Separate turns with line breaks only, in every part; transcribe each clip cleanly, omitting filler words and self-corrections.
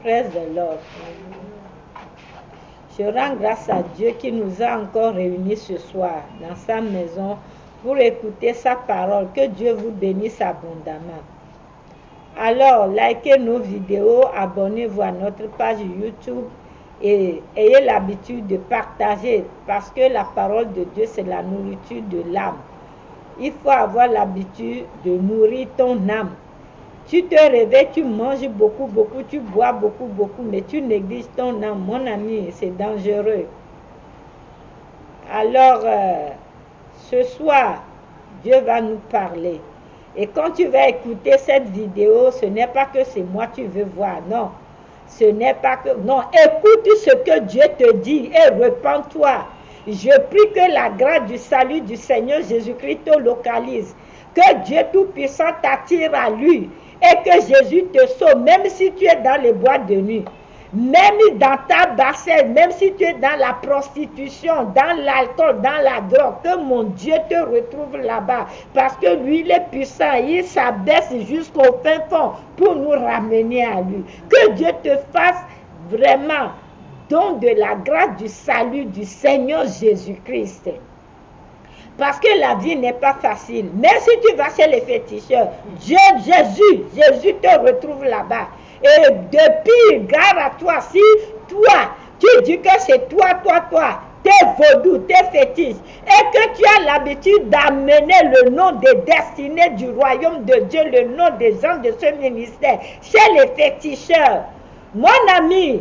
Praise the Lord. Je rends grâce à Dieu qui nous a encore réunis ce soir dans sa maison pour écouter sa parole. Que Dieu vous bénisse abondamment. Alors, likez nos vidéos, abonnez-vous à notre page YouTube et ayez l'habitude de partager parce que la parole de Dieu, c'est la nourriture de l'âme. Il faut avoir l'habitude de nourrir ton âme. Tu te réveilles, tu manges beaucoup, tu bois beaucoup, mais tu négliges ton âme. Mon ami, c'est dangereux. Alors, ce soir, Dieu va nous parler. Et quand tu vas écouter cette vidéo, ce n'est pas que c'est moi que tu veux voir, non. Ce n'est pas que... Non, écoute ce que Dieu te dit et repens-toi. Je prie que la grâce du salut du Seigneur Jésus-Christ te localise. Que Dieu Tout-Puissant t'attire à lui. Et que Jésus te sauve, même si tu es dans les boîtes de nuit. Même dans ta bassesse, même si tu es dans la prostitution, dans l'alcool, dans la drogue, que mon Dieu te retrouve là-bas. Parce que lui, il est puissant, il s'abaisse jusqu'au fin fond pour nous ramener à lui. Que Dieu te fasse vraiment don de la grâce du salut du Seigneur Jésus-Christ. Parce que la vie n'est pas facile. Mais si tu vas chez les féticheurs, Jésus te retrouve là-bas. Et depuis, garde à toi, si toi, tu dis que c'est toi, tes vaudous, tes fétiches, et que tu as l'habitude d'amener le nom des destinés du royaume de Dieu, le nom des gens de ce ministère, chez les féticheurs, mon ami,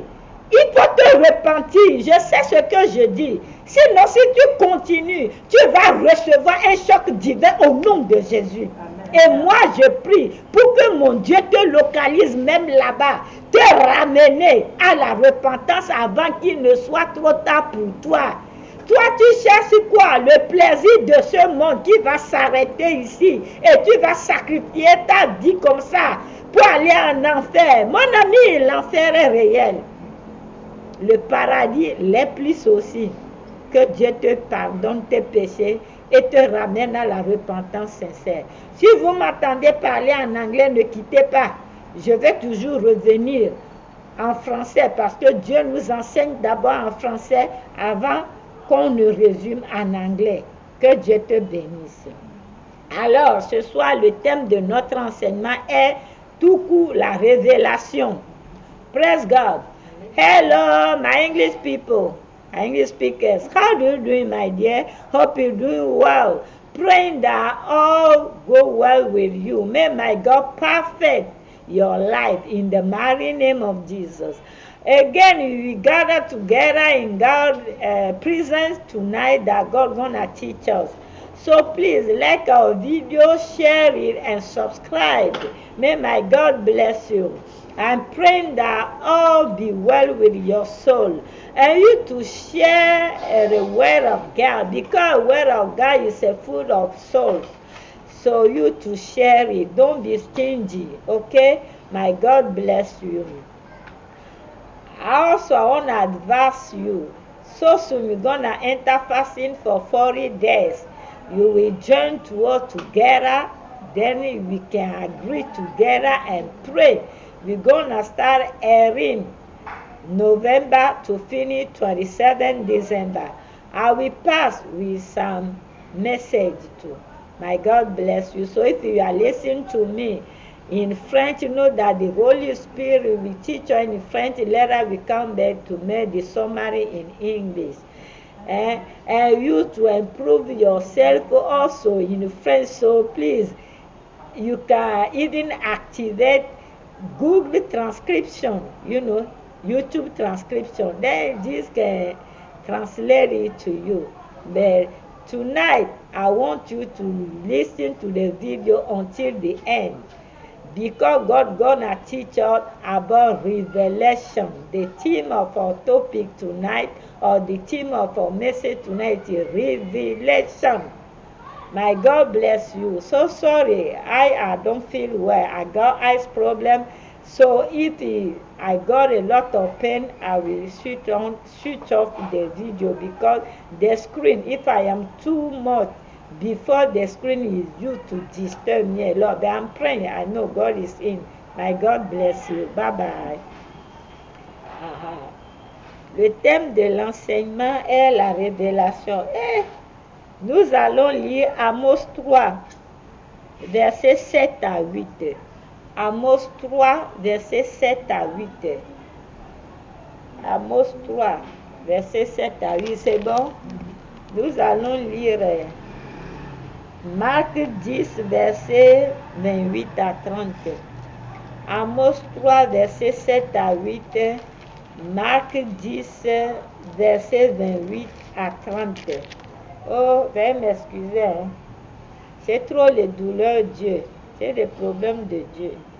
il faut te repentir. Je sais ce que je dis. Sinon, si tu continues, tu vas recevoir un choc divin au nom de Jésus. Amen. Et moi, je prie pour que mon Dieu te localise même là-bas, te ramener à la repentance avant qu'il ne soit trop tard pour toi. Toi, tu cherches quoi? Le plaisir de ce monde qui va s'arrêter ici. Et tu vas sacrifier ta vie comme ça pour aller en enfer. Mon ami, l'enfer est réel. Le paradis l'est plus aussi. Que Dieu te pardonne tes péchés et te ramène à la repentance sincère. Si vous m'entendez parler en anglais, ne quittez pas. Je vais toujours revenir en français parce que Dieu nous enseigne d'abord en français avant qu'on ne résume en anglais. Que Dieu te bénisse. Alors, ce soir, le thème de notre enseignement est tout court la révélation. Praise God. Hello, my English people, English speakers. How do you doing, my dear? Hope you're doing well. Praying that all go well with you. May my God perfect your life in the mighty name of Jesus. Again, we gather together in God's presence tonight that God's gonna teach us. So please like our video, share it, and subscribe. May my God bless you. I'm praying that all be well with your soul. And you to share the word of God. Because the word of God is a food of souls. So you to share it. Don't be stingy. Okay? My God bless you. I want to advise you. So soon we're going to enter fasting for 40 days. You will join to us together. Then we can agree together and pray. We're going to start airing November to finish 27 December. I will pass with some message too. My God bless you. So if you are listening to me in French, you know that the Holy Spirit will teach you in French. Later we come back to make the summary in English. And you to improve yourself also in French. So please, you can even activate Google transcription, YouTube transcription. Then this can translate it to you. But tonight, I want you to listen to the video until the end. Because God gonna teach us about revelation. The theme of our topic tonight, or the theme of our message tonight is revelation. My God bless you. So sorry, I don't feel well. I got eyes problem. So if I got a lot of pain, I will switch off the video because the screen, if I am too much before the screen is used to disturb me a lot. But I'm praying. I know God is in. My God bless you. Bye-bye. Ah, ah. Le thème de l'enseignement est la révélation. Et nous allons lire Amos 3, versets 7 à 8. Amos 3, versets 7 à 8. Amos 3, versets 7 à 8. C'est bon? Nous allons lire Marc 10, versets 28 à 30. Amos 3, versets 7 à 8. Marc 10, versets 28 à 30. Oh, veuillez m'excuser. Hein. C'est trop les douleurs, Dieu. C'est des problèmes de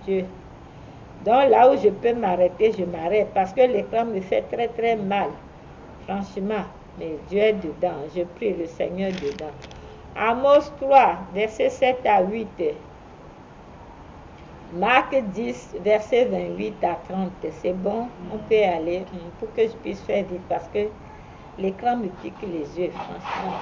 Dieu. Donc là où je peux m'arrêter, je m'arrête. Parce que l'écran me fait très très mal. Franchement. Mais Dieu est dedans. Je prie le Seigneur dedans. Amos 3, versets 7 à 8. Marc 10, versets 28 à 30. C'est bon? On peut aller pour que je puisse faire vite parce que l'écran me pique les yeux, franchement.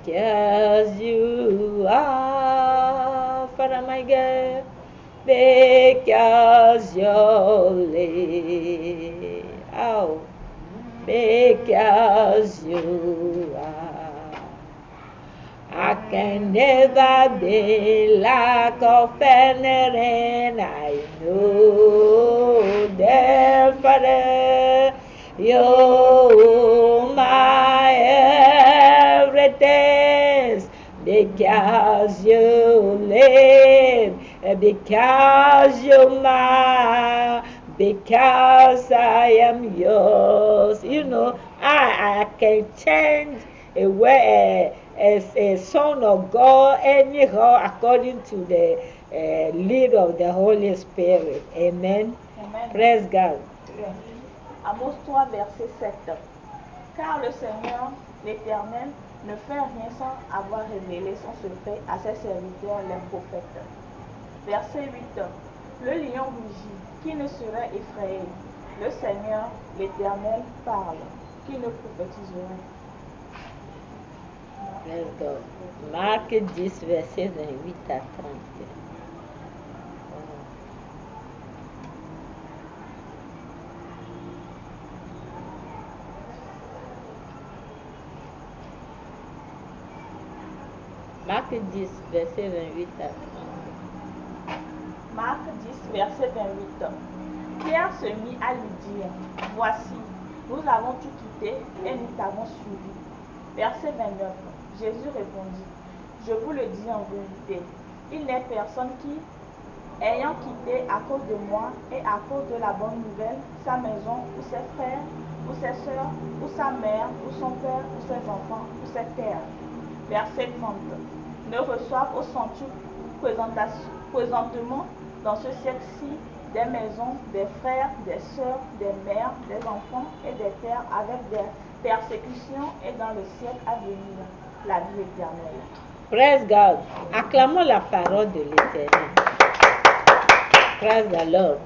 Because you are, Father my God, because you live, oh, because you are, I can never be lack of anything. I know that, Father, you're my everything. Because you live, because you're mine, because I am yours. You know, I can change a way. A son of God, anyhow, according to the lead of the Holy Spirit. Amen.
Amen.
Praise God.
Bien. Amos 3, verset 7. Car le Seigneur, l'Éternel, ne fait rien sans avoir révélé son secret à ses serviteurs, les prophètes. Verset 8. Le lion rugit, qui ne serait effrayé? Le Seigneur, l'Éternel, parle, qui ne prophétiserait?
Let's go. Marc 10, verset 28 à 30. Marc 10, verset 28 à 30.
Marc 10, verset 28. Pierre se mit à lui dire, voici, nous avons tout quitté et nous t'avons suivi. Verset 29. Jésus répondit, je vous le dis en vérité, il n'est personne qui, ayant quitté à cause de moi et à cause de la bonne nouvelle, sa maison ou ses frères ou ses sœurs ou sa mère ou son père ou ses enfants ou ses terres. Verset 30. Ne reçoivent au centuple présentement dans ce siècle-ci des maisons, des frères, des sœurs, des mères, des enfants et des terres avec des persécutions et dans le siècle à venir, la vie éternelle.
Praise God. Acclamons la parole de l'Éternel. Praise the Lord.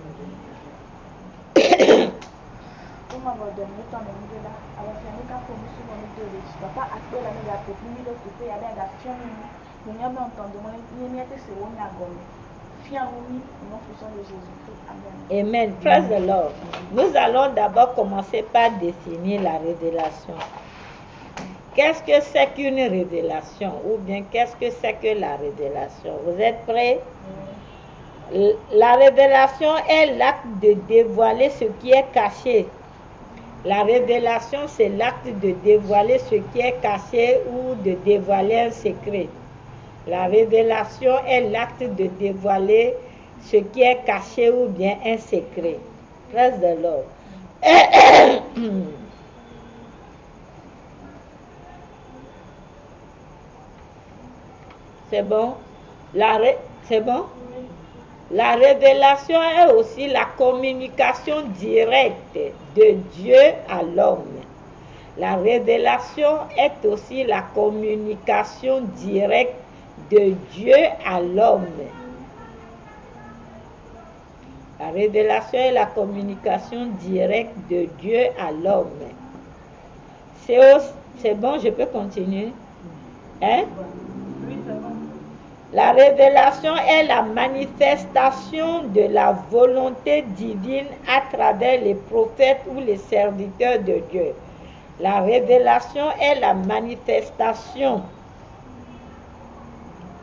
Amen. Praise the Lord. Nous allons d'abord commencer par définir la révélation. Qu'est-ce que c'est qu'une révélation? Ou bien qu'est-ce que c'est que la révélation? Vous êtes prêts? La révélation est l'acte de dévoiler ce qui est caché. La révélation, c'est l'acte de dévoiler ce qui est caché ou de dévoiler un secret. La révélation est l'acte de dévoiler ce qui est caché ou bien un secret. Praise the Lord. C'est bon? C'est bon? La révélation est aussi la communication directe de Dieu à l'homme. La révélation est aussi la communication directe de Dieu à l'homme. La révélation est la communication directe de Dieu à l'homme. C'est bon, je peux continuer? Hein? La révélation est la manifestation de la volonté divine à travers les prophètes ou les serviteurs de Dieu. La révélation est la manifestation.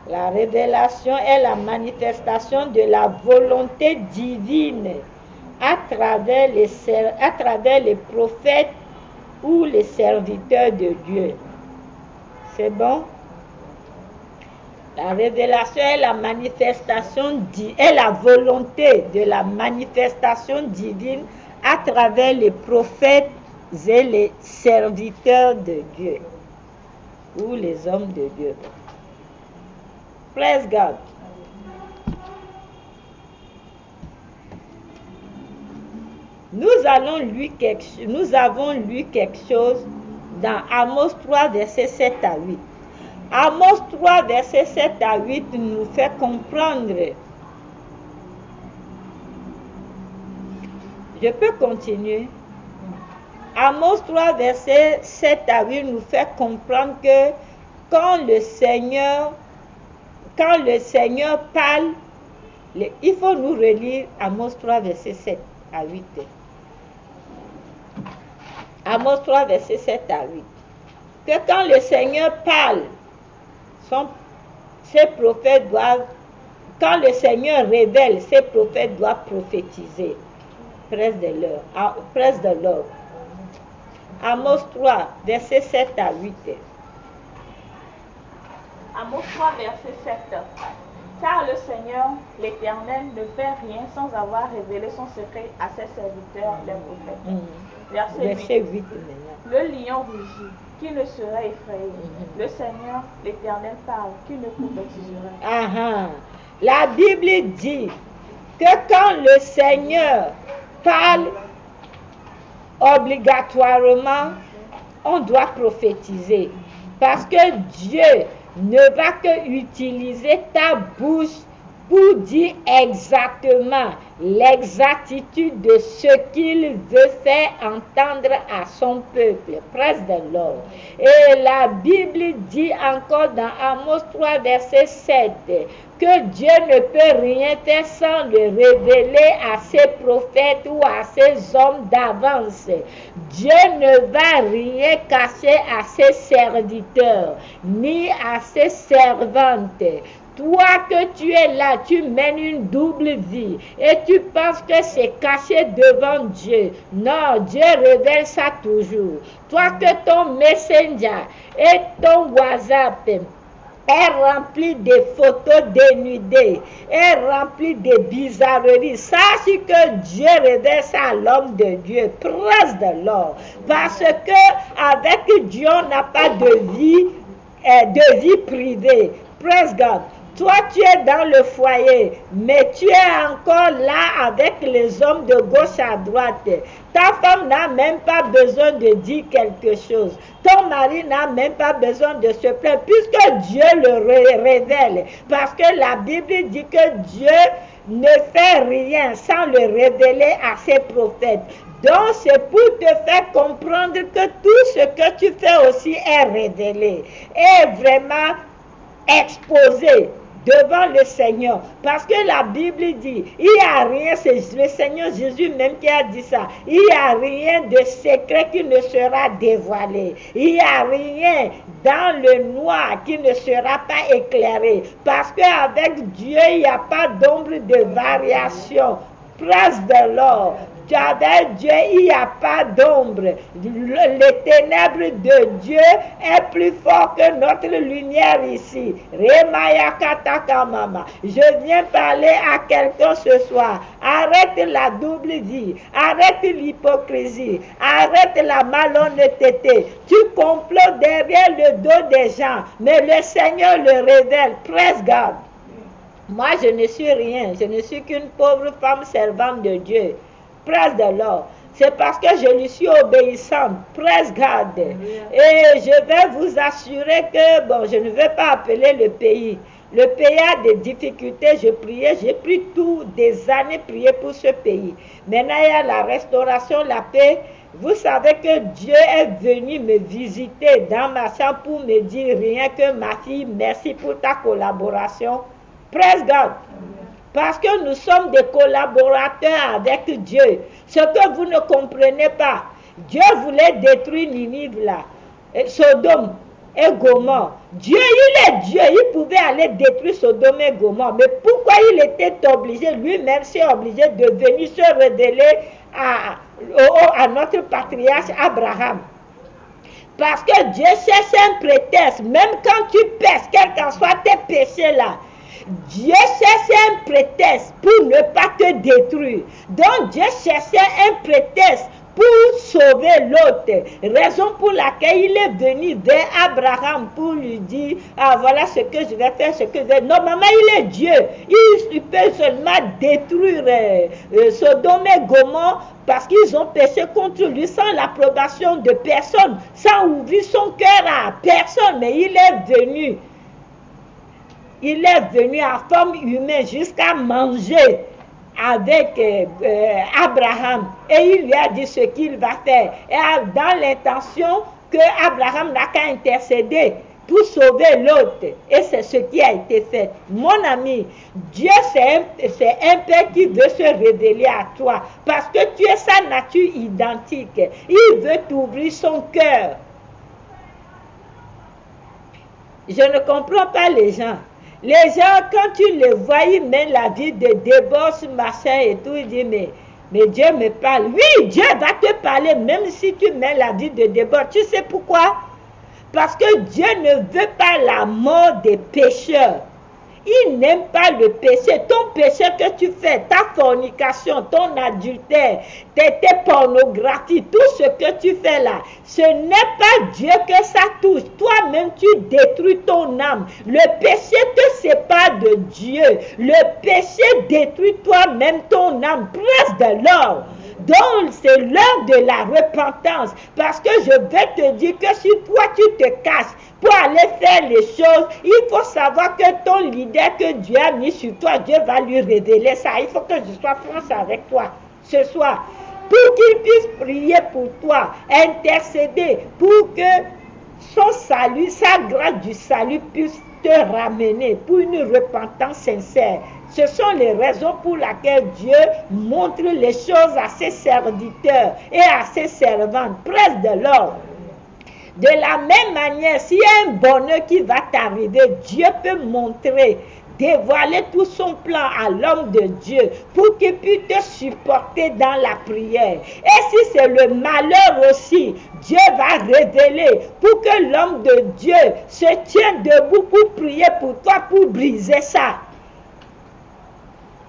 La révélation est la manifestation de la volonté divine à travers les prophètes ou les serviteurs de Dieu. C'est bon? La révélation est la manifestation, est la volonté de la manifestation divine à travers les prophètes et les serviteurs de Dieu ou les hommes de Dieu. Praise God. Nous avons lu quelque chose dans Amos 3, versets 7 à 8. Amos 3, versets 7 à 8 nous fait comprendre. Je peux continuer. Amos 3, versets 7 à 8 nous fait comprendre que quand le Seigneur parle, il faut nous relire Amos 3, versets 7 à 8. Amos 3, versets 7 à 8. Que quand le Seigneur parle, ses prophètes doivent, quand le Seigneur révèle, ses prophètes doivent prophétiser. Presse de l'or. Amos 3, versets 7 à 8.
Amos 3, verset 7. Car le Seigneur, l'Éternel, ne fait rien sans avoir révélé son secret à ses serviteurs, les prophètes. Verset 8. Le lion rugit, qui ne serait effrayé. Le Seigneur, l'Éternel, parle, qui ne prophétiserait.
La Bible dit que quand le Seigneur parle, obligatoirement, on doit prophétiser. Parce que Dieu ne va que utiliser ta bouche pour dire exactement l'exactitude de ce qu'il veut faire entendre à son peuple. Praise the Lord. Et la Bible dit encore dans Amos 3, verset 7, que Dieu ne peut rien faire sans le révéler à ses prophètes ou à ses hommes d'avance. Dieu ne va rien cacher à ses serviteurs, ni à ses servantes. Toi que tu es là, tu mènes une double vie et tu penses que c'est caché devant Dieu. Non, Dieu révèle ça toujours. Toi que ton Messenger et ton WhatsApp est rempli de photos dénudées, est rempli de bizarreries. Sache que Dieu révèle ça à l'homme de Dieu. Praise the Lord. Parce que avec Dieu, on n'a pas de vie privée. Praise God. Toi, tu es dans le foyer, mais tu es encore là avec les hommes de gauche à droite. Ta femme n'a même pas besoin de dire quelque chose. Ton mari n'a même pas besoin de se plaindre, puisque Dieu le révèle. Parce que la Bible dit que Dieu ne fait rien sans le révéler à ses prophètes. Donc, c'est pour te faire comprendre que tout ce que tu fais aussi est révélé, est vraiment exposé devant le Seigneur. Parce que la Bible dit, il n'y a rien, c'est le Seigneur Jésus même qui a dit ça, il n'y a rien de secret qui ne sera dévoilé. Il n'y a rien dans le noir qui ne sera pas éclairé. Parce qu'avec Dieu, il n'y a pas d'ombre de variation. Praise the Lord. Avec Dieu, il n'y a pas d'ombre. Les ténèbres de Dieu est plus fort que notre lumière ici. Je viens parler à quelqu'un ce soir. Arrête la double vie. Arrête l'hypocrisie. Arrête la malhonnêteté. Tu complotes derrière le dos des gens. Mais le Seigneur le révèle. Praise God. Moi, je ne suis rien. Je ne suis qu'une pauvre femme servante de Dieu. Praise the Lord. C'est parce que je lui suis obéissante. Praise God. Et je vais vous assurer que, je ne vais pas appeler le pays. Le pays a des difficultés, j'ai prié, j'ai pris des années prier pour ce pays. Maintenant, il y a la restauration, la paix. Vous savez que Dieu est venu me visiter dans ma chambre pour me dire rien que ma fille, merci pour ta collaboration. Praise God. Parce que nous sommes des collaborateurs avec Dieu. Ce que vous ne comprenez pas, Dieu voulait détruire Ninive là, Sodome et Gomorrhe. Dieu, il est Dieu, il pouvait aller détruire Sodome et Gomorrhe. Mais pourquoi il était obligé, lui-même s'est obligé de venir se révéler à notre patriarche Abraham? Parce que Dieu cherche un prétexte, même quand tu pèses, quels qu'en soient tes péchés là, Dieu cherchait un prétexte pour ne pas te détruire. Donc Dieu cherchait un prétexte pour sauver l'autre. Raison pour laquelle il est venu vers Abraham pour lui dire, ah voilà ce que je vais faire, ce que je vais... Normalement il est Dieu. Il peut seulement détruire Sodome et Gomorrhe parce qu'ils ont péché contre lui sans l'approbation de personne, sans ouvrir son cœur à personne. Mais il est venu. Il est venu en forme humaine jusqu'à manger avec Abraham. Et il lui a dit ce qu'il va faire. Et dans l'intention que Abraham n'a qu'à intercéder pour sauver l'autre. Et c'est ce qui a été fait. Mon ami, Dieu c'est un Père qui veut se révéler à toi. Parce que tu es sa nature identique. Il veut t'ouvrir son cœur. Je ne comprends pas les gens. Les gens, quand tu les vois, ils mènent la vie de débauche, machin et tout. Ils disent, mais Dieu me parle. Oui, Dieu va te parler, même si tu mènes la vie de débauche. Tu sais pourquoi? Parce que Dieu ne veut pas la mort des pécheurs. Il n'aime pas le péché. Ton péché que tu fais, ta fornication, ton adultère, tes pornographies, tout ce que tu fais là, ce n'est pas Dieu que ça touche. Toi-même, tu détruis ton âme. Le péché te sépare de Dieu. Le péché détruit toi-même ton âme. Presse de l'or. Donc, c'est l'heure de la repentance. Parce que je vais te dire que si toi, tu te caches pour aller faire les choses, il faut savoir que ton leader que Dieu a mis sur toi, Dieu va lui révéler ça. Il faut que je sois franche avec toi ce soir. Pour qu'il puisse prier pour toi, intercéder, pour que son salut, sa grâce du salut puisse te ramener pour une repentance sincère. Ce sont les raisons pour lesquelles Dieu montre les choses à ses serviteurs et à ses servantes. Presse de l'or. De la même manière, s'il y a un bonheur qui va t'arriver, Dieu peut montrer, dévoiler tout son plan à l'homme de Dieu pour qu'il puisse te supporter dans la prière. Et si c'est le malheur aussi, Dieu va révéler pour que l'homme de Dieu se tienne debout pour prier pour toi, pour briser ça.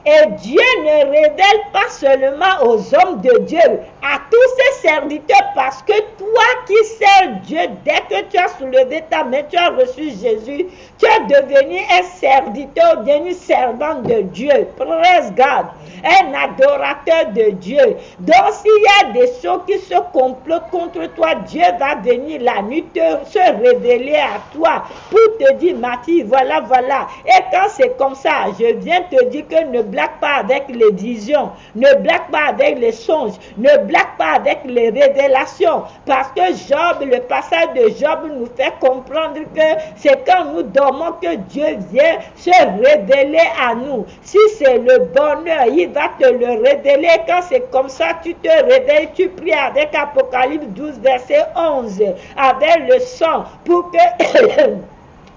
Et Dieu ne révèle pas seulement aux hommes de Dieu, à tous ses serviteurs, parce que toi qui sers Dieu, dès que tu as soulevé ta main, tu as reçu Jésus, tu es devenu un serviteur, devenu servant de Dieu. Praise God, un adorateur de Dieu. Donc s'il y a des choses qui se complotent contre toi, Dieu va venir la nuit se révéler à toi pour te dire, ma fille, voilà, voilà. Et quand c'est comme ça, je viens te dire que ne blague pas avec les visions, ne blague pas avec les songes, ne blague pas avec les révélations, parce que Job, le passage de Job nous fait comprendre que c'est quand nous dormons que Dieu vient se révéler à nous. Si c'est le bonheur, il va te le révéler. Quand c'est comme ça, tu te réveilles, tu pries avec Apocalypse 12, verset 11, avec le sang, pour que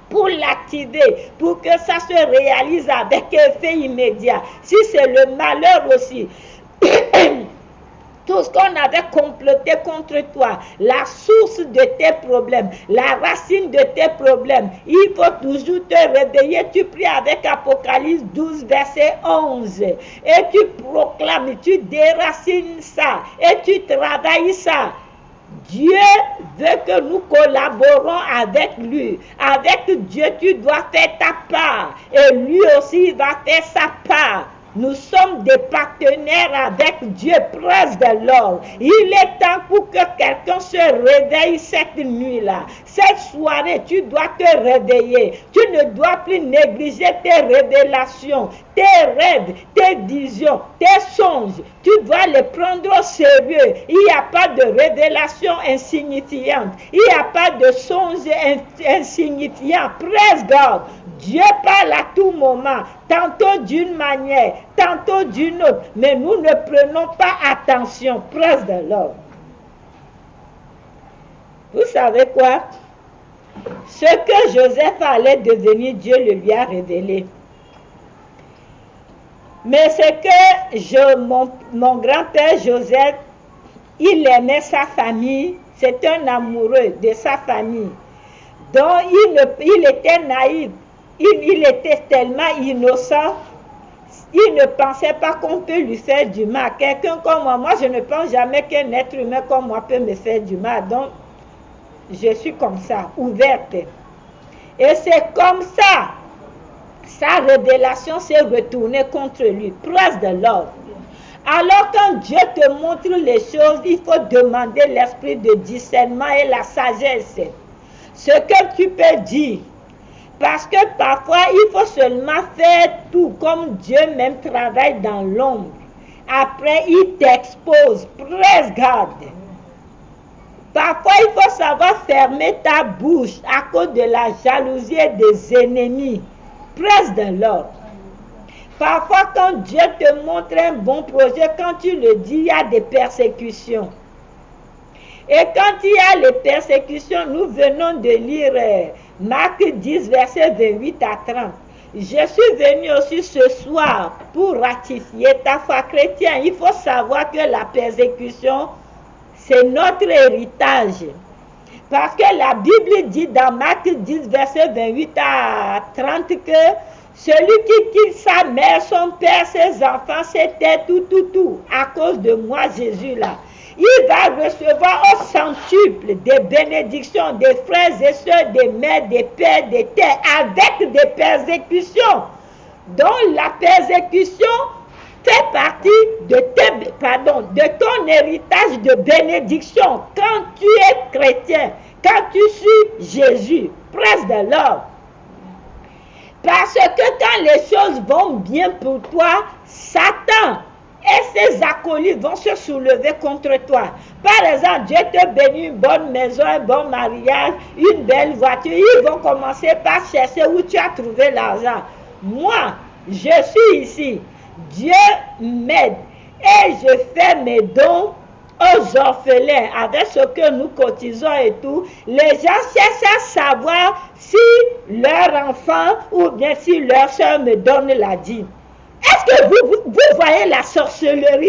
pour l'activer, pour que ça se réalise avec effet immédiat. Si c'est le malheur aussi, tout ce qu'on avait comploté contre toi, la source de tes problèmes, la racine de tes problèmes, il faut toujours te réveiller. Tu pries avec Apocalypse 12, verset 11. Et tu proclames, tu déracines ça, et tu travailles ça. Dieu veut que nous collaborons avec lui. Avec Dieu, tu dois faire ta part. Et lui aussi, il va faire sa part. Nous sommes des partenaires avec Dieu, presse de l'or. Il est temps pour que quelqu'un se réveille cette nuit-là. Cette soirée, tu dois te réveiller. Tu ne dois plus négliger tes révélations, tes rêves, tes visions, tes songes. Tu dois les prendre au sérieux. Il n'y a pas de révélation insignifiante. Il n'y a pas de songe insignifiant. Praise God. Dieu parle à tout moment, tantôt d'une manière, tantôt d'une autre, mais nous ne prenons pas attention. Praise the Lord. Vous savez quoi? Ce que Joseph allait devenir, Dieu le lui a révélé. Mais c'est que mon grand-père Joseph, il aimait sa famille, c'est un amoureux de sa famille. Donc il était naïf. Il était tellement innocent, il ne pensait pas qu'on peut lui faire du mal. Quelqu'un comme moi, je ne pense jamais qu'un être humain comme moi peut me faire du mal. Donc, je suis comme ça, ouverte. Et c'est comme ça, sa révélation s'est retournée contre lui. Praise the Lord. Alors quand Dieu te montre les choses, il faut demander l'esprit de discernement et la sagesse. Ce que tu peux dire. Parce que parfois, il faut seulement faire tout comme Dieu même travaille dans l'ombre. Après, il t'expose. Praise God. Parfois, il faut savoir fermer ta bouche à cause de la jalousie des ennemis. Praise the Lord. Parfois, quand Dieu te montre un bon projet, quand tu le dis, il y a des persécutions. Et quand il y a les persécutions, nous venons de lire Marc 10, verset 28 à 30. Je suis venu aussi ce soir pour ratifier ta foi chrétienne. Il faut savoir que la persécution, c'est notre héritage. Parce que la Bible dit dans Marc 10, verset 28 à 30 que celui qui quitte sa mère, son père, ses enfants, c'était tout, à cause de moi, Jésus là. Il va recevoir au centuple des bénédictions des frères et sœurs, des mères, des pères, des terres, avec des persécutions. Donc la persécution fait partie de ton héritage de bénédiction quand tu es chrétien, quand tu suis Jésus. Praise the Lord. Parce que quand les choses vont bien pour toi, Satan et ses acolytes vont se soulever contre toi. Par exemple, Dieu te bénit une bonne maison, un bon mariage, une belle voiture. Ils vont commencer par chercher où tu as trouvé l'argent. Moi, je suis ici. Dieu m'aide et je fais mes dons aux orphelins avec ce que nous cotisons et tout. Les gens cherchent à savoir si leur enfant ou bien si leur soeur me donne la dîme. Est-ce que vous voyez la sorcellerie?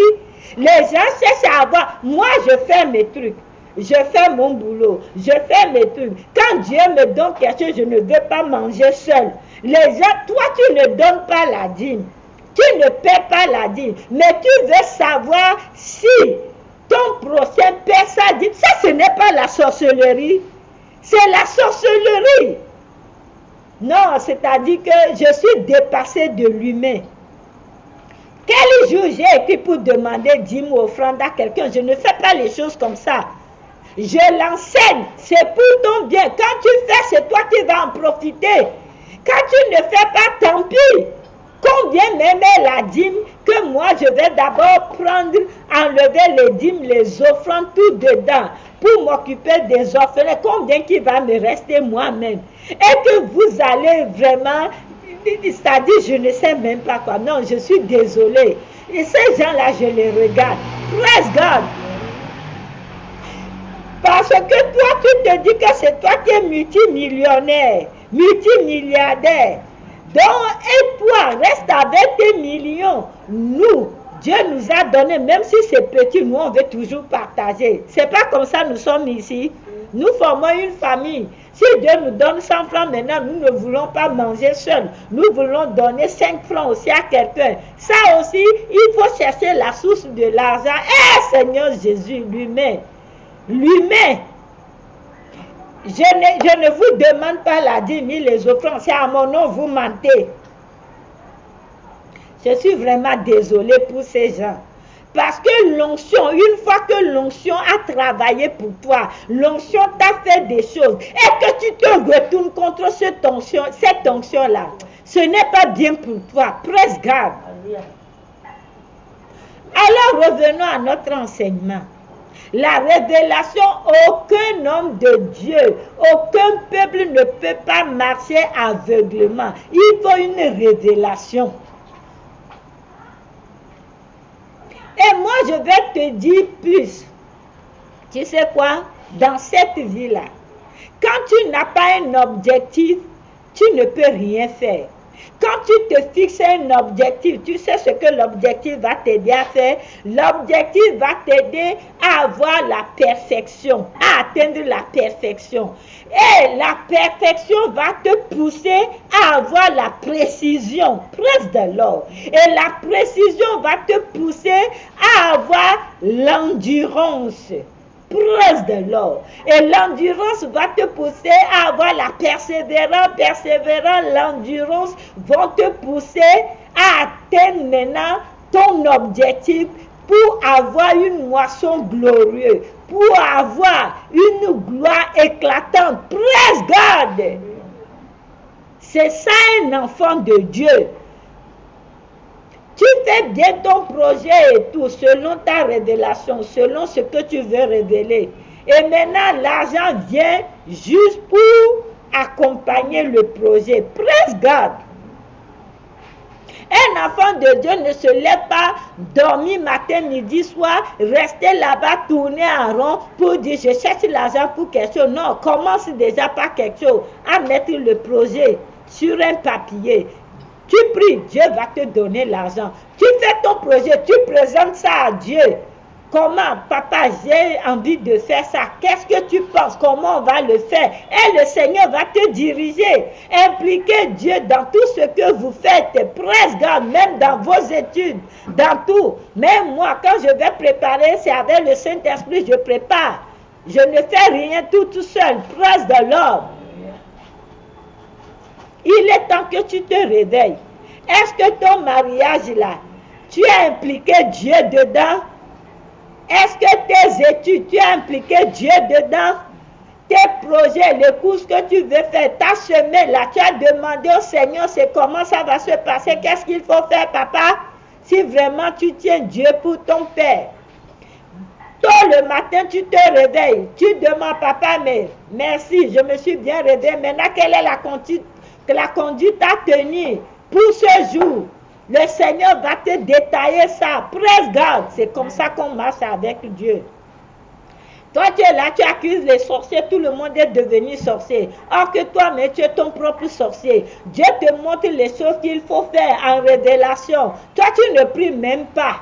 Les gens cherchent à avoir. Moi, je fais mes trucs. Je fais mon boulot. Je fais mes trucs. Quand Dieu me donne quelque chose, je ne veux pas manger seul. Les gens, toi, tu ne donnes pas la dîme. Tu ne paies pas la dîme. Mais tu veux savoir si ton prochain paie sa dîme. Ça, ce n'est pas la sorcellerie. C'est la sorcellerie. Non, c'est-à-dire que je suis dépassé de l'humain. Quel jour j'ai été pour demander dîme ou offrande à quelqu'un? Je ne fais pas les choses comme ça. Je l'enseigne. C'est pour ton bien. Quand tu fais, c'est toi qui vas en profiter. Quand tu ne fais pas, tant pis. Combien même est la dîme que moi je vais d'abord prendre, enlever les dîmes, les offrandes, tout dedans pour m'occuper des orphelins. Combien qui va me rester moi-même? Et que vous allez vraiment, c'est-à-dire je ne sais même pas quoi. Non, je suis désolée. Et ces gens-là, je les regarde. Praise God. Parce que toi, tu te dis que c'est toi qui es multimillionnaire, multimilliardaire. Donc, et toi, reste avec tes millions. Nous, Dieu nous a donné, même si c'est petit, nous, on veut toujours partager. C'est pas comme ça nous sommes ici. Nous formons une famille. Si Dieu nous donne 100 francs maintenant, nous ne voulons pas manger seuls. Nous voulons donner 5 francs aussi à quelqu'un. Ça aussi, il faut chercher la source de l'argent. Seigneur Jésus, l'humain. L'humain. Je ne vous demande pas la dîme ni les offrandes. C'est à mon nom, vous mentez. Je suis vraiment désolée pour ces gens. Parce que l'onction, une fois que l'onction a travaillé pour toi, l'onction t'a fait des choses, et que tu te retournes contre cette onction-là, ce n'est pas bien pour toi. Presse garde. Alors revenons à notre enseignement. La révélation, aucun homme de Dieu, aucun peuple ne peut pas marcher aveuglément. Il faut une révélation. Et moi, je vais te dire plus. Tu sais quoi? Dans cette vie-là, quand tu n'as pas un objectif, tu ne peux rien faire. Quand tu te fixes un objectif, tu sais ce que l'objectif va t'aider à faire. L'objectif va t'aider à avoir la perfection, à atteindre la perfection. Et la perfection va te pousser à avoir la précision, presse de l'or. Et la précision va te pousser à avoir l'endurance. Presse de l'or. Et l'endurance va te pousser à avoir la persévérance. Persévérance, l'endurance vont te pousser à atteindre maintenant ton objectif pour avoir une moisson glorieuse, pour avoir une gloire éclatante. Presse God. C'est ça un enfant de Dieu. Tu fais bien ton projet et tout, selon ta révélation, selon ce que tu veux révéler. Et maintenant, l'argent vient juste pour accompagner le projet. Praise God. Un enfant de Dieu ne se lève pas, dormir matin, midi, soir, rester là-bas, tourner en rond pour dire je cherche l'argent pour quelque chose. Non, commence déjà par quelque chose, à mettre le projet sur un papier. Tu pries, Dieu va te donner l'argent. Tu fais ton projet, tu présentes ça à Dieu. Comment, papa, j'ai envie de faire ça. Qu'est-ce que tu penses? Comment on va le faire? Et le Seigneur va te diriger. Impliquez Dieu dans tout ce que vous faites. Presse God, même dans vos études, dans tout. Même moi, quand je vais préparer, c'est avec le Saint-Esprit, je prépare. Je ne fais rien tout seul. Presse de l'ordre. Il est temps que tu te réveilles. Est-ce que ton mariage là, tu as impliqué Dieu dedans? Est-ce que tes études, tu as impliqué Dieu dedans? Tes projets, les courses que tu veux faire, ta semaine là, tu as demandé au Seigneur, c'est comment ça va se passer? Qu'est-ce qu'il faut faire, papa? Si vraiment tu tiens Dieu pour ton père. Tôt le matin, tu te réveilles. Tu demandes, papa, mais merci, je me suis bien réveillé. Maintenant, quelle est la conduite à tenir pour ce jour? Le Seigneur va te détailler ça. Praise God. C'est comme ça qu'on marche avec Dieu. Toi, tu es là, tu accuses les sorciers, tout le monde est devenu sorcier. Or que toi, mais tu es ton propre sorcier. Dieu te montre les choses qu'il faut faire en révélation. Toi, tu ne pries même pas.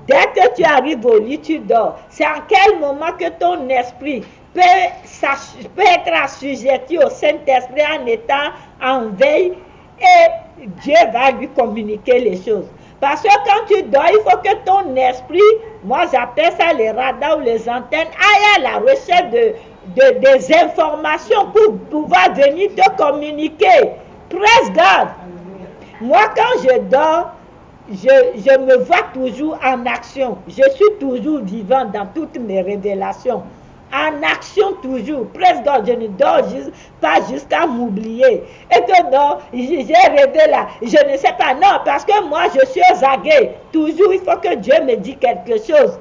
Dès que tu arrives au lit, tu dors. C'est en quel moment que ton esprit peut être assujetti au Saint-Esprit en étant en veille et Dieu va lui communiquer les choses. Parce que quand tu dors, il faut que ton esprit, moi j'appelle ça les radars ou les antennes, aille à la recherche des informations pour pouvoir venir te communiquer. Praise God. Moi quand je dors, je me vois toujours en action. Je suis toujours vivant dans toutes mes révélations. En action toujours. Presque je ne dors pas jusqu'à m'oublier. Et que non, j'ai rêvé là. Je ne sais pas. Non, parce que moi, je suis aux aguets. Toujours, il faut que Dieu me dise quelque chose.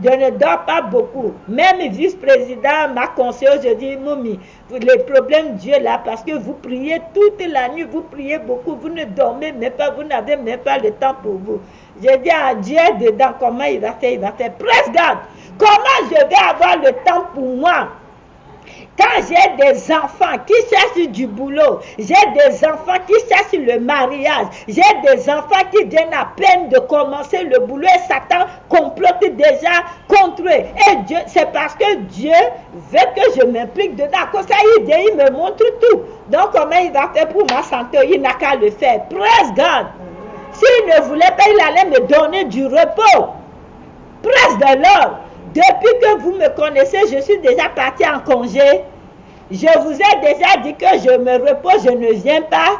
Je ne dors pas beaucoup. Même le vice-président m'a conseillé aujourd'hui, Moumi, les problèmes Dieu là, parce que vous priez toute la nuit, vous priez beaucoup, vous ne dormez même pas, vous n'avez même pas le temps pour vous. J'ai dit à Dieu dedans, comment il va faire? Il va faire. Praise God. Comment je vais avoir le temps pour moi? Quand j'ai des enfants qui cherchent du boulot, j'ai des enfants qui cherchent le mariage, j'ai des enfants qui viennent à peine de commencer le boulot et Satan complote déjà contre eux. Et Dieu, c'est parce que Dieu veut que je m'implique dedans. Comme ça, il vient, il me montre tout. Donc, comment il va faire pour ma santé? Il n'a qu'à le faire. Praise God. S'il ne voulait pas, il allait me donner du repos. Praise the Lord. Depuis que vous me connaissez, je suis déjà partie en congé. Je vous ai déjà dit que je me repose, je ne viens pas.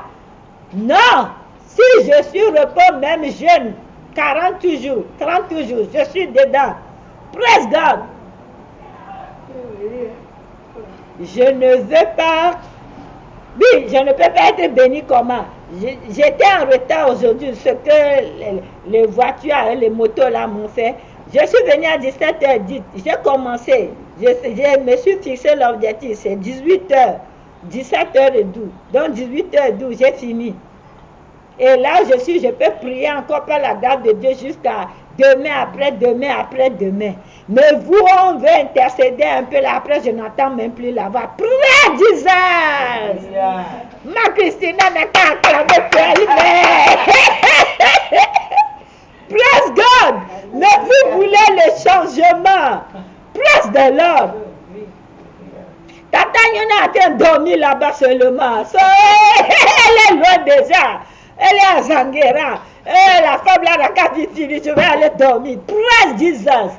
Non, Si je suis repos, même jeune, 40 jours, 30 jours, je suis dedans. Praise God. Je ne veux pas. Oui, je ne peux pas être béni comment? J'étais en retard aujourd'hui, ce que les voitures et les motos là m'ont fait. Je suis venu à 17h10, j'ai commencé, je me suis fixé l'objectif, c'est 18h, 17h12, donc 18h12, j'ai fini. Et là, je peux prier encore par la grâce de Dieu jusqu'à demain, après-demain. Mais vous, on veut intercéder un peu là, après, je n'entends même plus la voix. Praise Jesus! Ma Christina n'a qu'à acclamer pour elle. Praise God! Mais vous voulez le changement. Praise the Lord. Tata Yona a été dormir là-bas seulement. Elle est loin déjà. Elle est à Zanguera. La femme là, la capitule, je vais aller dormir. Praise Jesus.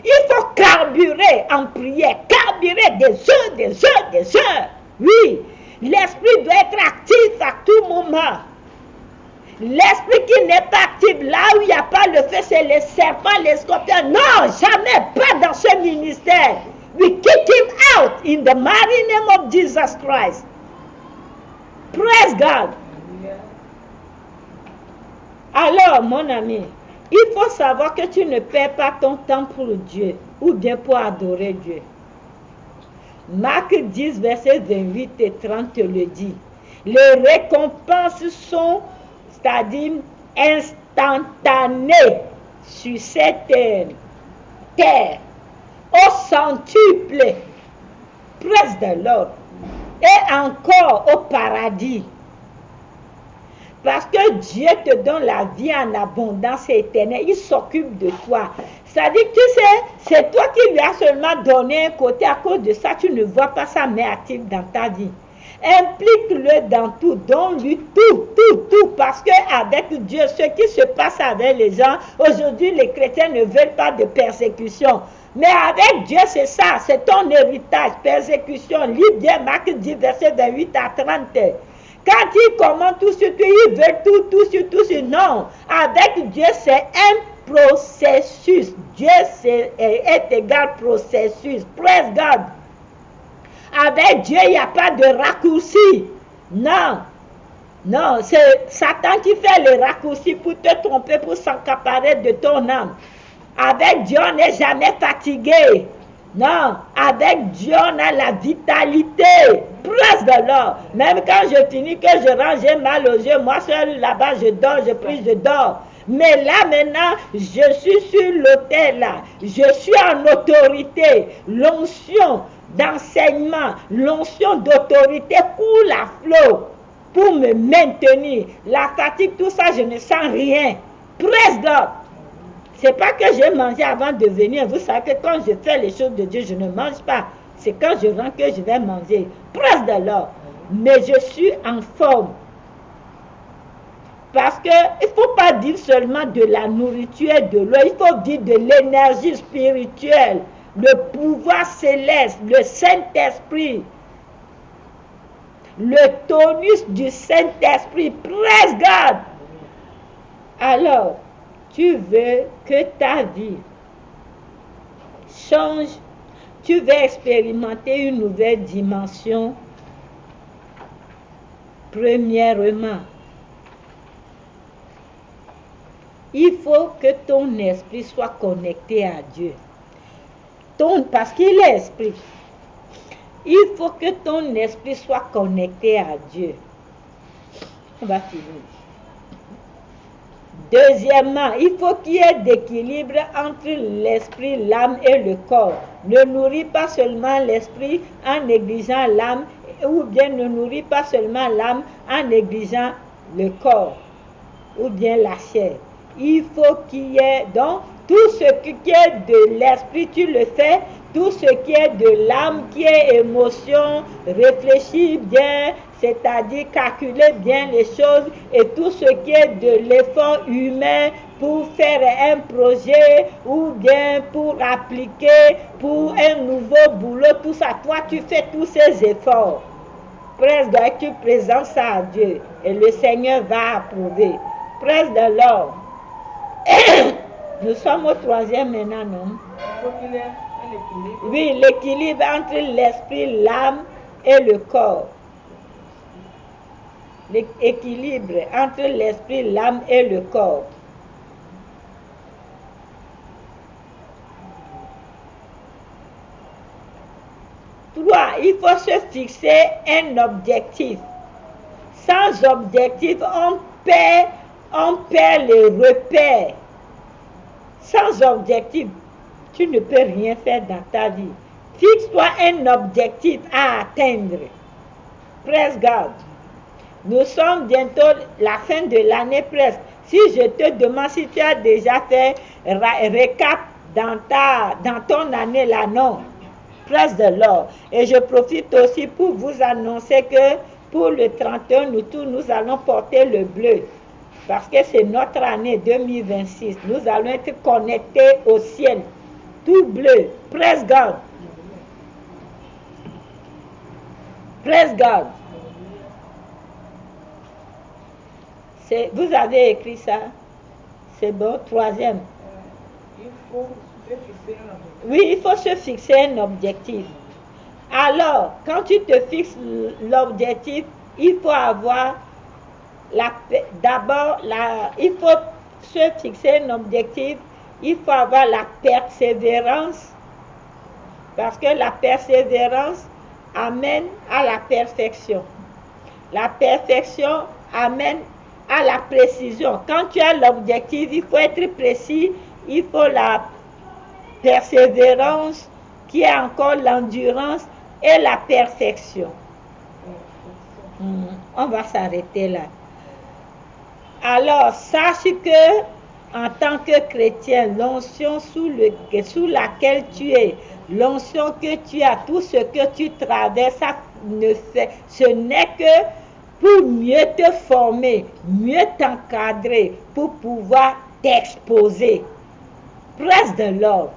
Il faut carburer en prière. Carburer des heures. Oui. L'esprit doit être actif à tout moment. L'esprit qui n'est pas actif, là où il n'y a pas le feu, c'est les serpents, les scorpions. Non, jamais, pas dans ce ministère. We kick him out in the mighty name of Jesus Christ. Praise God. Alors, mon ami, il faut savoir que tu ne perds pas ton temps pour Dieu ou bien pour adorer Dieu. Marc 10, versets 28 et 30 le dit. Les récompenses sont, c'est-à-dire instantanées sur cette terre, au centuple, praise the Lord, et encore au paradis. Parce que Dieu te donne la vie en abondance éternelle. Il s'occupe de toi. C'est-à-dire que tu sais, c'est toi qui lui as seulement donné un côté. À cause de ça, tu ne vois pas sa main active dans ta vie. Implique-le dans tout. Donne-lui tout. Parce qu'avec Dieu, ce qui se passe avec les gens, aujourd'hui, les chrétiens ne veulent pas de persécution. Mais avec Dieu, c'est ça. C'est ton héritage. Persécution. Lis bien Marc 10, verset 28 à 30. Quand il commande tout sur tout, il veut tout sur. Non, avec Dieu, c'est un processus. Dieu est égal processus. Praise God. Avec Dieu, il n'y a pas de raccourci. Non, c'est Satan qui fait les raccourcis pour te tromper, pour s'accaparer de ton âme. Avec Dieu, on n'est jamais fatigué. Non, avec Dieu, on a la vitalité. Praise the Lord. Même quand je finis, que je range, j'ai mal aux yeux, moi seul là-bas, je dors, je prie, je dors. Mais là maintenant, je suis sur l'autel là. Je suis en autorité. L'onction d'enseignement, l'onction d'autorité coule à flot pour me maintenir. La fatigue, tout ça, je ne sens rien. Praise God. C'est pas que j'ai mangé avant de venir. Vous savez que quand je fais les choses de Dieu, je ne mange pas. C'est quand je rentre que je vais manger. Praise the Lord. Mais je suis en forme. Parce qu'il ne faut pas dire seulement de la nourriture et de l'eau. Il faut dire de l'énergie spirituelle, le pouvoir céleste, le Saint-Esprit, le tonus du Saint-Esprit. Praise God. Alors, tu veux que ta vie change, tu veux expérimenter une nouvelle dimension. Premièrement, il faut que ton esprit soit connecté à Dieu. Parce qu'il est esprit. Il faut que ton esprit soit connecté à Dieu. On va finir. Deuxièmement, il faut qu'il y ait d'équilibre entre l'esprit, l'âme et le corps. Ne nourris pas seulement l'esprit en négligeant l'âme, ou bien ne nourris pas seulement l'âme en négligeant le corps, ou bien la chair. Il faut qu'il y ait donc tout ce qui est de l'esprit, tu le fais. Tout ce qui est de l'âme, qui est émotion, réfléchis bien, c'est-à-dire calculer bien les choses, et tout ce qui est de l'effort humain pour faire un projet ou bien pour appliquer pour un nouveau boulot, tout ça, toi tu fais tous ces efforts. Presse de tu présentes ça à Dieu et le Seigneur va approuver. Presse de l'or. Nous sommes au 3e maintenant, non?
Il faut qu'il ait un équilibre.
Oui, l'équilibre entre l'esprit, l'âme et le corps. L'équilibre entre l'esprit, l'âme et le corps. Trois, il faut se fixer un objectif. Sans objectif, on perd le repère. Sans objectif, tu ne peux rien faire dans ta vie. Fixe-toi un objectif à atteindre. Praise God. Nous sommes bientôt la fin de l'année presque. Si je te demande si tu as déjà fait récap dans ton année là, non. Praise the Lord. Et je profite aussi pour vous annoncer que pour le 31 août, nous allons porter le bleu. Parce que c'est notre année 2026. Nous allons être connectés au ciel. Tout bleu. Praise God. Praise God. Vous avez écrit ça? C'est bon. Troisième.
Il faut se fixer un objectif.
Oui, il faut se fixer un objectif. Alors, quand tu te fixes l'objectif, il faut avoir il faut se fixer un objectif, il faut avoir la persévérance, parce que la persévérance amène à la perfection. La perfection amène à la précision. Quand tu as l'objectif, il faut être précis, il faut la persévérance, qui est encore l'endurance et la perfection. On va s'arrêter là. Alors, sache que en tant que chrétien, l'onction sous laquelle tu es, l'onction que tu as, tout ce que tu traverses, ce n'est que pour mieux te former, mieux t'encadrer, pour pouvoir t'exposer. Praise the Lord.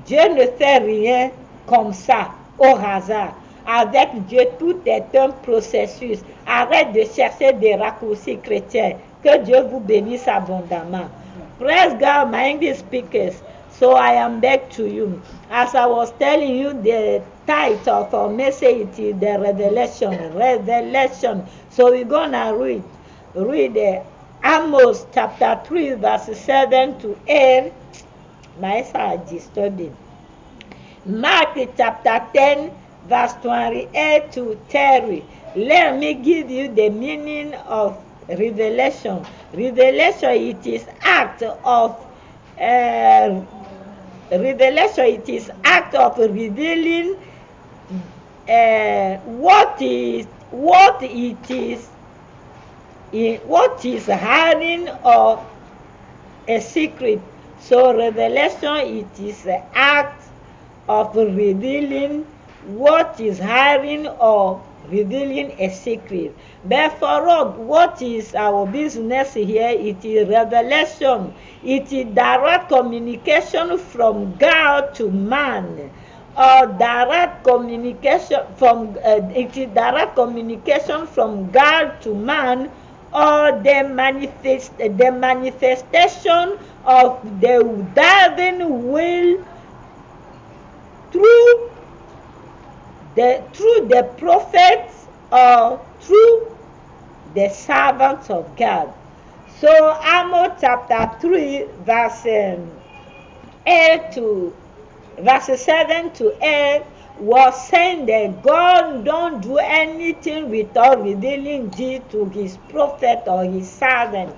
Dieu ne fait rien comme ça, au hasard. Avec Dieu, tout est un processus. Arrête de chercher des raccourcis chrétiens. Que Dieu vous bénisse abondamment. Praise God, my English speakers. So I am back to you. As I was telling you, the title of our message is the Revelation. Revelation. So we're going to read Amos chapter 3, verse 7 to 8. My eyes are disturbing. Mark chapter 10, verse 28 to 30. Let me give you the meaning of revelation. Revelation, it is act of revealing what is hiding or a secret. So revelation, it is the act of revealing what is hiding or revealing a secret. But for us, what is our business here? It is revelation. It is direct communication from God to man, or direct communication from God to man, or the manifestation of the divine will through the prophets or through the servants of God. So Amos chapter 3 verse 7 to 8 was saying that God don't do anything without revealing this to his prophet or his servant.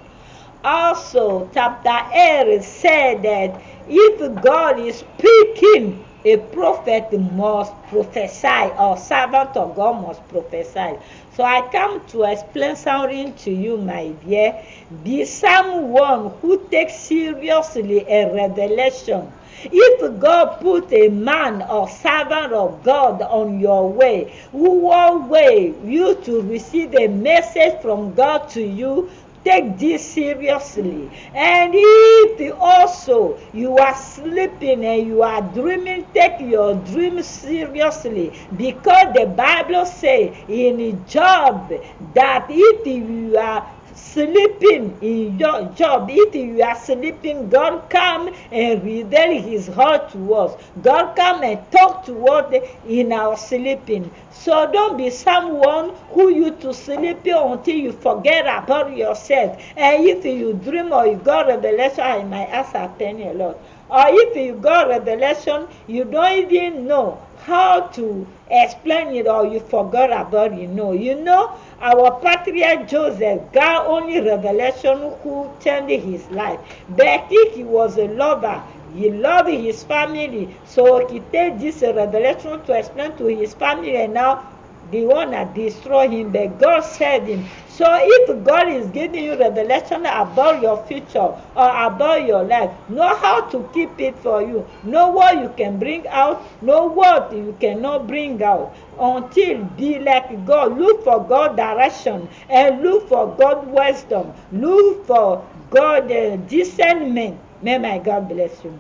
Also, chapter 8 said that if God is speaking, a prophet must prophesy, or servant of God must prophesy. So I come to explain something to you, my dear. Be someone who takes seriously a revelation. If God put a man or servant of God on your way, who will way you to receive a message from God to you, take this seriously. And if also you are sleeping and you are dreaming, take your dream seriously, because the Bible says in Job that if you are sleeping in your job, if you are sleeping, God come and reveal his heart to us. God come and talk to us in our sleeping. So don't be someone who used to sleep until you forget about yourself. And if you dream or you got revelation, I might ask a penny a lot. Or if you got revelation, you don't even know how to explain it, or you forgot about it. No, our patriarch Joseph got only revelation who changed his life. But he was a lover. He loved his family, so he take this revelation to explain to his family, and now they want to destroy him. But God saved him. So if God is giving you revelation about your future or about your life, know how to keep it for you. Know what you can bring out, know what you cannot bring out. Until be like God. Look for God's direction and look for God's wisdom. Look for God's discernment. May my God bless you.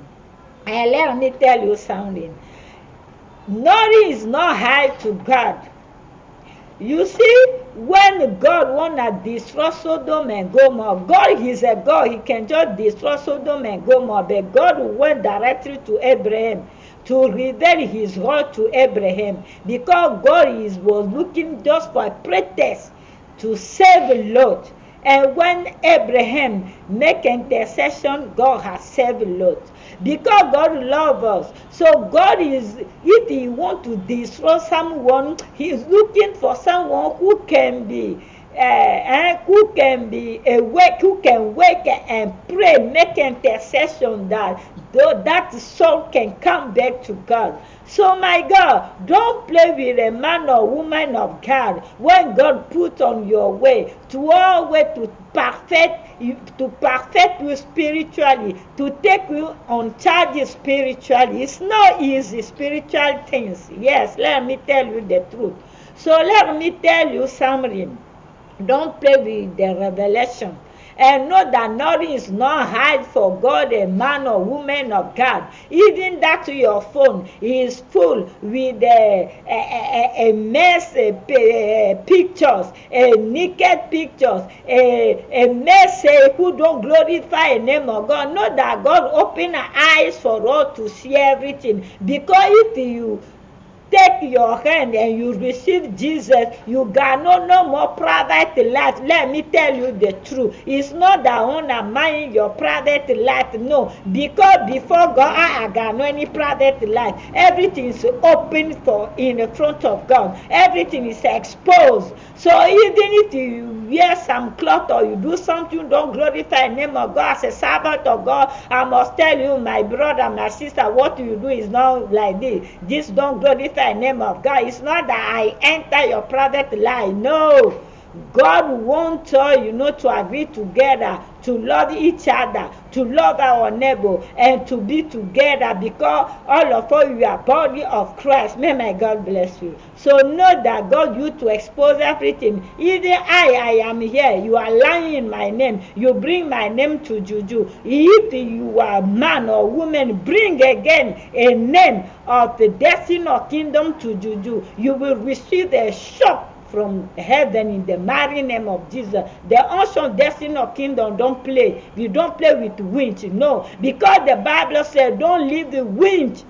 And let me tell you something. Nothing is not high to God. You see, when God wanna destroy Sodom and Gomorrah, God is a God. He can just destroy Sodom and Gomorrah, but God went directly to Abraham to reveal his heart to Abraham, because God was looking just for a pretext to save Lot. And when Abraham make intercession, God has saved Lot. Because God loves us. So God is, if he want to destroy someone, he is looking for someone who can be awake, who can wake and pray, make intercession that soul can come back to God. So my God, don't play with a man or woman of God when God put on your way to always to perfect you spiritually, to take you on charge spiritually. It's not easy, spiritual things. Yes, let me tell you the truth. So let me tell you something. Don't play with the revelation. And know that nothing is not hard for God, a man or woman of God. Even that your phone is full with a mess pictures, naked pictures, a mess who don't glorify the name of God. Know that God open our eyes for us to see everything. Because if you take your hand and you receive Jesus, you got no more private life. Let me tell you the truth. It's not that I want to mind your private life. No. Because before God, I got no any private life. Everything is open in the front of God. Everything is exposed. So even if you wear some cloth or you do something, don't glorify the name of God as a servant of God, I must tell you, my brother, my sister, what you do is not like this. This don't glorify the name of God. It's not that I enter your private life. No. God wants us, to agree together, to love each other, to love our neighbor, and to be together, because all of us, we are body of Christ. May my God bless you. So know that God used to expose everything. Even I am here. You are lying in my name. You bring my name to juju. If you are man or woman, bring again a name of the destiny or kingdom to juju. You will receive a shock from heaven in the mighty name of Jesus. The unction destiny of kingdom don't play. You don't play with wind. No. Because the Bible says don't leave the wind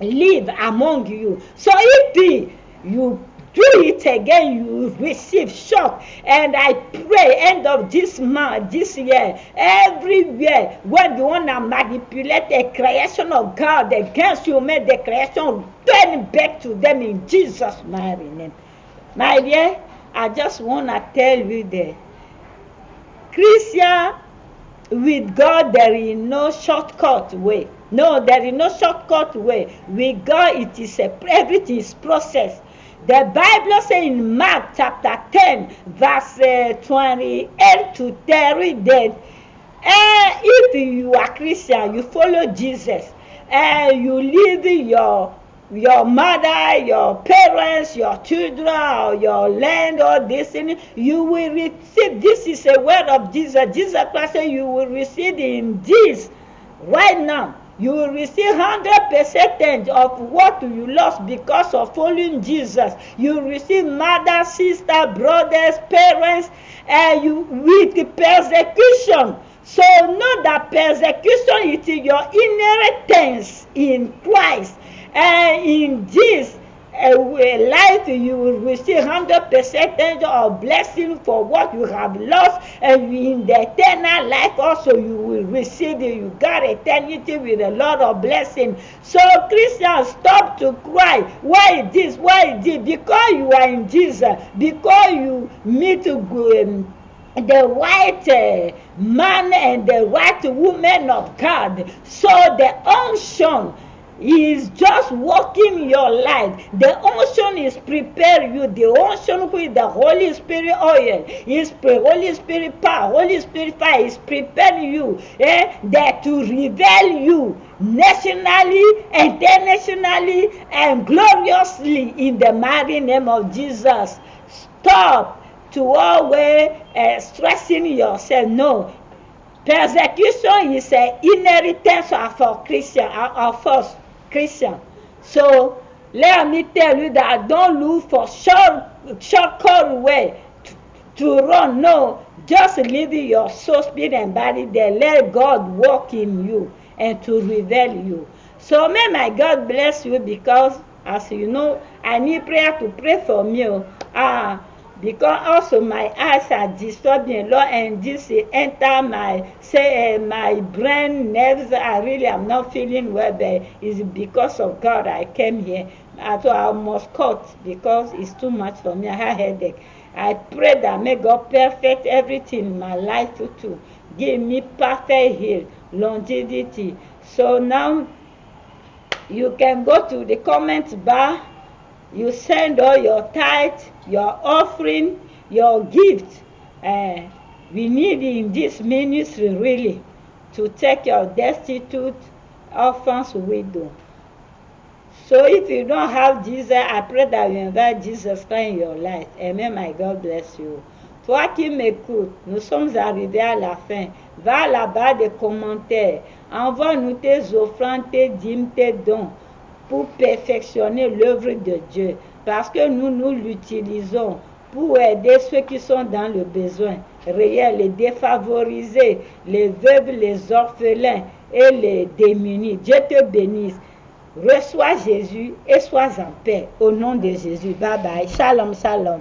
live among you. So if you do it again, you receive shock. And I pray end of this month, this year, everywhere when you want to manipulate the creation of God against you, make the creation turn back to them in Jesus' mighty name. My dear, I just want to tell you that Christian, with God, there is no shortcut way. No, there is no shortcut way. With God, everything is process. The Bible says in Mark chapter 10, verse 28 to 30, that if you are Christian, you follow Jesus, and you live your your mother, your parents, your children, or your land, or this thing, you will receive. This is a word of Jesus. Jesus Christ said you will receive in this right now. You will receive 100% of what you lost because of following Jesus. You will receive mother, sister, brothers, parents, and you with the persecution. So know that persecution is your inheritance in Christ. And in this life, you will receive 100% of blessing for what you have lost, and in the eternal life also you will receive it. You got eternity with a lot of blessing. So Christians, stop to cry. Why is this? Why is this? Because you are in Jesus. Because you meet the right man and the right woman of God. So the unction is just working your life. The unction is preparing you. The unction with the Holy Spirit oil is Holy Spirit power. Holy Spirit fire is preparing you that to reveal you nationally, internationally, and gloriously in the mighty name of Jesus. Stop to always stressing yourself. No. Persecution is an inheritance of our Christian, of us Christian. So let me tell you that don't look for shortcut way to run. No, just leave your soul, spirit, and body there. Let God work in you and to reveal you. So may my God bless you, because as you know, I need prayer to pray for me. Because also my eyes are disturbing a lot, and this enter my brain nerves. I'm not feeling well, but it's because of God I came here. So I must cut because it's too much for me. I have headache. I pray that may God perfect everything in my life to give me perfect health, longevity. So now you can go to the comment bar. You send all your tithe, your offering, your gift. We need in this ministry really to take your destitute, orphans, widow. So if you don't have Jesus, I pray that you invite Jesus Christ in your life. Amen. My God bless you. Toi qui m'écoutes, nous sommes arrivés à la fin. Va à la barre des commentaires. Envoie-nous tes offrandes, tes dîmes, tes dons, pour perfectionner l'œuvre de Dieu, parce que nous l'utilisons pour aider ceux qui sont dans le besoin réel, les défavorisés, les veuves, les orphelins et les démunis. Dieu te bénisse. Reçois Jésus et sois en paix au nom de Jésus. Bye bye. Shalom, shalom.